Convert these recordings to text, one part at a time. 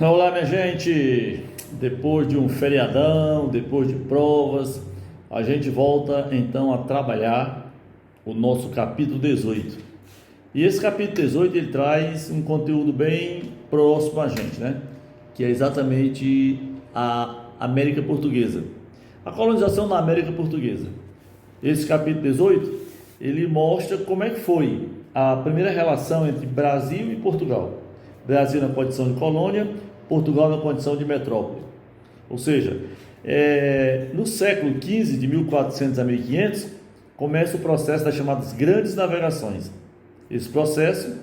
Olá, minha gente! Depois de um feriadão, depois de provas, a gente volta então a trabalhar o nosso capítulo 18. E esse capítulo 18 ele traz um conteúdo bem próximo a gente, né? Que é exatamente a América Portuguesa, a colonização na América Portuguesa. Esse capítulo 18 ele mostra como é que foi a primeira relação entre Brasil e Portugal. Brasil na condição de colônia, Portugal na condição de metrópole. Ou seja, no século XV, de 1400 a 1500, começa o processo das chamadas grandes navegações. Esse processo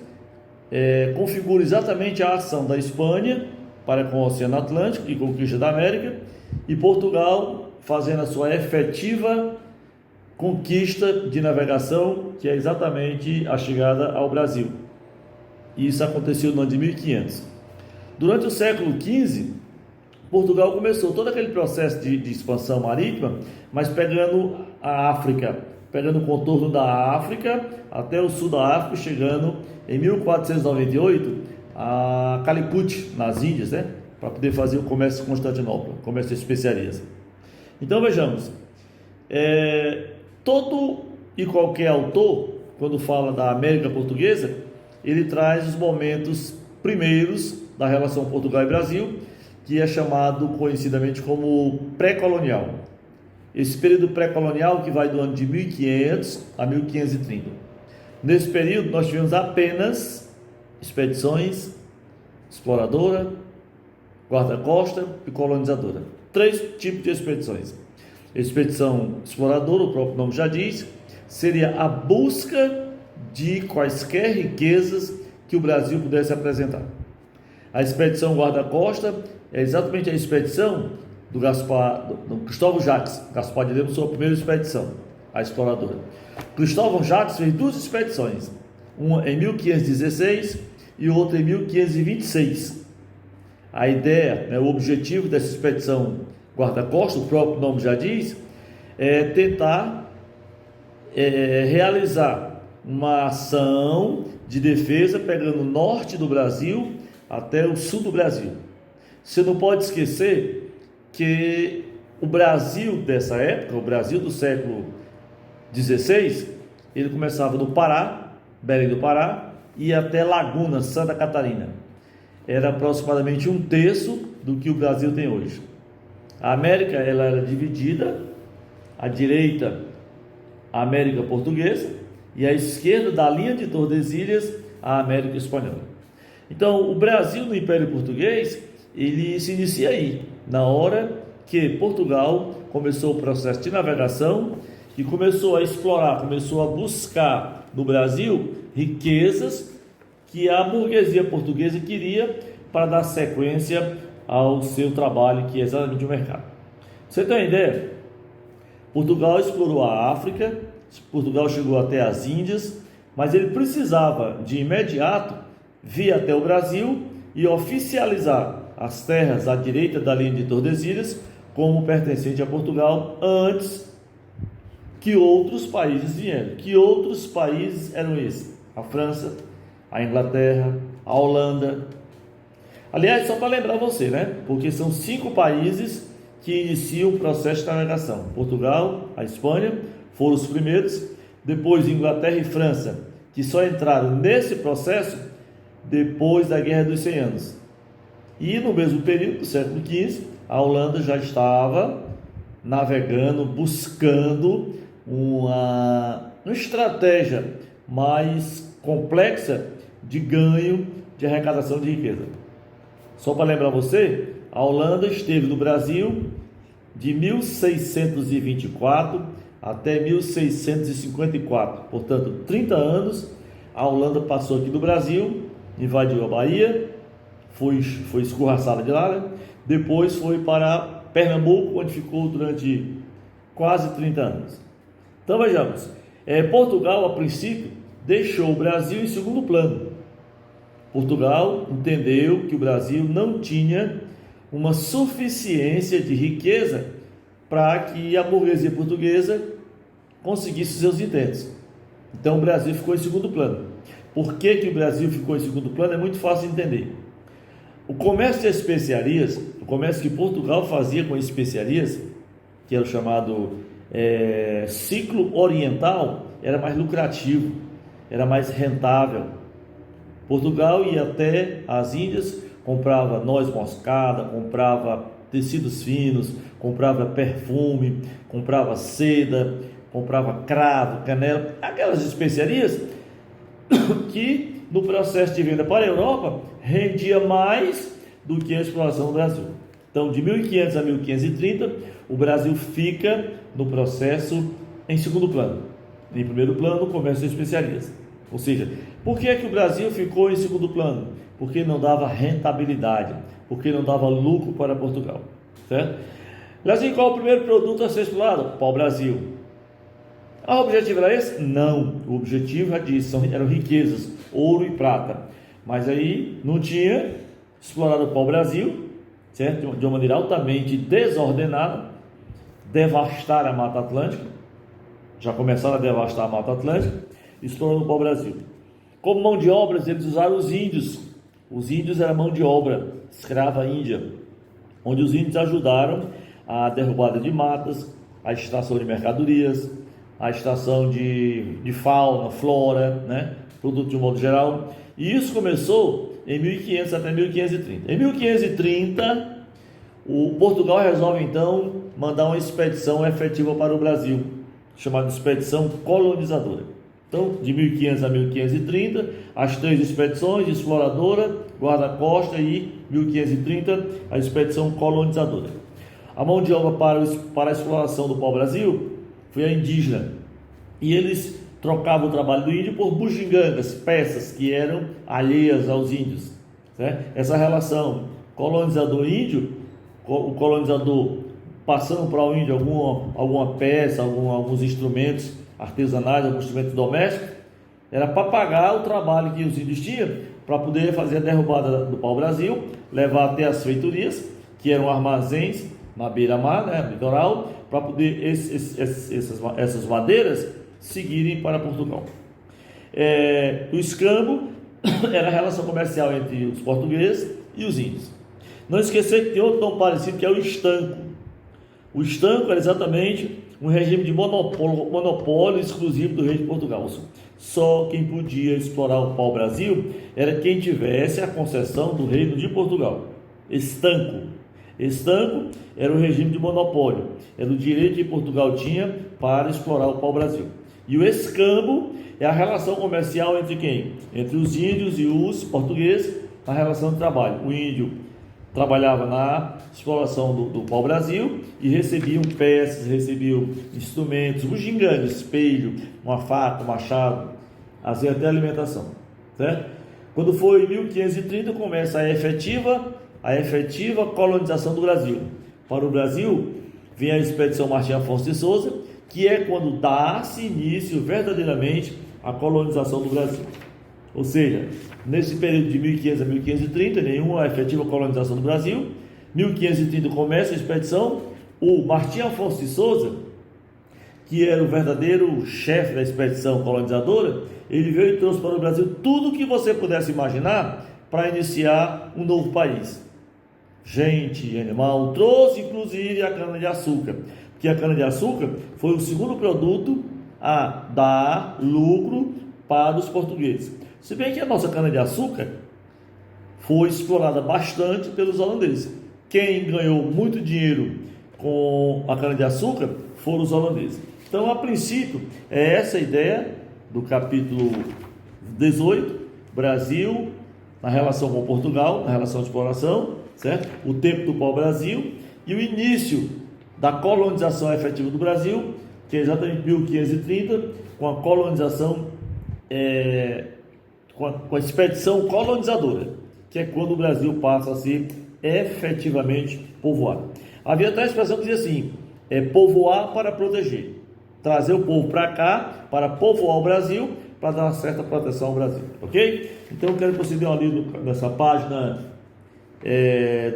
configura exatamente a ação da Espanha para com o Oceano Atlântico e conquista da América, e Portugal fazendo a sua efetiva conquista de navegação, que é exatamente a chegada ao Brasil. E isso aconteceu no ano de 1500. Durante o século XV, Portugal começou todo aquele processo de expansão marítima, mas pegando a África, pegando o contorno da África até o sul da África, chegando em 1498 a Calicut, nas Índias, né? Para poder fazer o comércio com Constantinopla, comércio de especiarias. Então vejamos, todo e qualquer autor, quando fala da América Portuguesa, ele traz os momentos primeiros da relação Portugal e Brasil, que é chamado conhecidamente como pré-colonial. Esse período pré-colonial que vai do ano de 1500 a 1530. Nesse período nós tivemos apenas expedições exploradora, guarda-costa e colonizadora. 3 tipos de expedições. Expedição exploradora, o próprio nome já diz, seria a busca de quaisquer riquezas que o Brasil pudesse apresentar. A expedição guarda-costa é exatamente a expedição do Cristóvão Jacques. Gaspar de Lemos, sua primeira expedição, a exploradora. Cristóvão Jacques fez 2 expedições, uma em 1516 e outra em 1526. A ideia, o objetivo dessa expedição guarda-costa, o próprio nome já diz, é tentar realizar uma ação de defesa pegando o norte do Brasil até o sul do Brasil. Você não pode esquecer que o Brasil dessa época, o Brasil do século XVI, ele começava no Pará, Belém do Pará, e ia até Laguna, Santa Catarina. Era aproximadamente 1/3 do que o Brasil tem hoje. A América ela era dividida, à direita a América Portuguesa e à esquerda, da linha de Tordesilhas, a América Espanhola. Então, o Brasil no Império Português, ele se inicia aí, na hora que Portugal começou o processo de navegação e começou a explorar, começou a buscar no Brasil riquezas que a burguesia portuguesa queria para dar sequência ao seu trabalho, que é exatamente o mercado. Você tem uma ideia? Portugal explorou a África, Portugal chegou até as Índias, mas ele precisava de imediato vir até o Brasil e oficializar as terras à direita da linha de Tordesilhas como pertencente a Portugal antes que outros países vieram. Que outros países eram esses? A França, a Inglaterra, a Holanda. Aliás, só para lembrar você, né? Porque são 5 países que iniciam o processo de navegação. Portugal, a Espanha foram os primeiros, depois Inglaterra e França, que só entraram nesse processo depois da Guerra dos 100 Anos. E no mesmo período, do século XV, a Holanda já estava navegando, buscando uma estratégia mais complexa de ganho de arrecadação de riqueza. Só para lembrar você, a Holanda esteve no Brasil de 1624 até 1654, portanto 30 anos. A Holanda passou aqui no Brasil, invadiu a Bahia, foi escorraçada de lá, né? Depois foi para Pernambuco, onde ficou durante quase 30 anos. Então vejamos, Portugal a princípio deixou o Brasil em segundo plano. Portugal entendeu que o Brasil não tinha uma suficiência de riqueza para que a burguesia portuguesa conseguisse seus intentos. Então o Brasil ficou em segundo plano. Por que o Brasil ficou em segundo plano? É muito fácil de entender. O comércio de especiarias, o comércio que Portugal fazia com especiarias, que era o chamado ciclo oriental, era mais lucrativo, era mais rentável. Portugal ia até as Índias, comprava noz moscada, comprava tecidos finos, comprava perfume, comprava seda, comprava cravo, canela, aquelas especiarias que no processo de venda para a Europa rendia mais do que a exploração do Brasil. Então, de 1500 a 1530, o Brasil fica no processo em segundo plano. Em primeiro plano, o comércio de especiarias. Ou seja, por que o Brasil ficou em segundo plano? Porque não dava rentabilidade, porque não dava lucro para Portugal. Certo? Brasil, qual é o primeiro produto a ser explorado? Pau-brasil. O objetivo era esse? Não. O objetivo, já disse, eram riquezas, ouro e prata. Mas aí não tinha explorado o pau-brasil, certo? De uma maneira altamente desordenada, devastar a Mata Atlântica. Já começaram a devastar a Mata Atlântica, explorando o pau-brasil. Como mão de obra, eles usaram os índios. Os índios eram mão de obra, escrava índia, onde os índios ajudaram a derrubada de matas, a extração de mercadorias, a extração de fauna, flora, né? Produto de um modo geral. E isso começou em 1500 até 1530. Em 1530, o Portugal resolve então mandar uma expedição efetiva para o Brasil, chamada expedição colonizadora. Então, de 1500 a 1530, as 3 expedições, exploradora, guarda-costa e 1530, a expedição colonizadora. A mão de obra para a exploração do pau-brasil foi a indígena, e eles trocavam o trabalho do índio por bugigangas, peças que eram alheias aos índios, certo? Essa relação colonizador-índio, o colonizador passando para o índio alguma peça, alguns instrumentos artesanais, alguns instrumentos domésticos, era para pagar o trabalho que os índios tinham para poder fazer a derrubada do pau-brasil, levar até as feitorias, que eram armazéns na beira-mar, né, litoral, para poder essas madeiras seguirem para Portugal. O escambo era a relação comercial entre os portugueses e os índios. Não esquecer que tem outro tão parecido, que é o estanco. O estanco era exatamente um regime de monopólio exclusivo do rei de Portugal. Só quem podia explorar o pau-brasil era quem tivesse a concessão do reino de Portugal. Estanco era o regime de monopólio, era o direito que Portugal tinha para explorar o pau-brasil. E o escambo é a relação comercial entre quem? Entre os índios e os portugueses, a relação de trabalho. O índio trabalhava na exploração do pau-brasil e recebiam peças, recebiam instrumentos, bugigangas, espelho, uma faca, um machado, fazia até alimentação, certo? Quando foi em 1530 começa a efetiva colonização do Brasil. Para o Brasil vem a expedição Martim Afonso de Souza, que é quando dá-se início verdadeiramente à colonização do Brasil. Ou seja, nesse período de 1500 a 1530, nenhuma efetiva colonização do Brasil. 1530 começa a expedição. O Martim Afonso de Souza, que era o verdadeiro chefe da expedição colonizadora, ele veio e trouxe para o Brasil tudo o que você pudesse imaginar para iniciar um novo país. Gente, animal, trouxe inclusive a cana-de-açúcar, porque a cana-de-açúcar foi o segundo produto a dar lucro para os portugueses. Se bem que a nossa cana-de-açúcar foi explorada bastante pelos holandeses. Quem ganhou muito dinheiro com a cana-de-açúcar foram os holandeses. Então, a princípio, é essa a ideia do capítulo 18, Brasil, na relação com Portugal, na relação de exploração, certo? O tempo do pau-brasil e o início da colonização efetiva do Brasil, que é exatamente 1530, com a colonização, com a expedição colonizadora, que é quando o Brasil passa a ser efetivamente povoado. Havia até a expressão que dizia assim, povoar para proteger, trazer o povo para cá, para povoar o Brasil, para dar uma certa proteção ao Brasil, ok? Então eu quero que você dê uma lida nessa página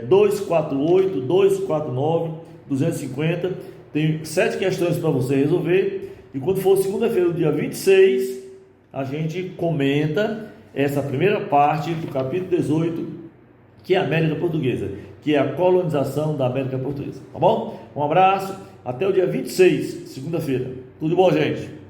248, 249, 250, tem 7 questões para você resolver, e quando for segunda-feira, dia 26, a gente comenta essa primeira parte do capítulo 18, que é a América Portuguesa, que é a colonização da América Portuguesa, tá bom? Um abraço, até o dia 26, segunda-feira. Tudo bom, gente?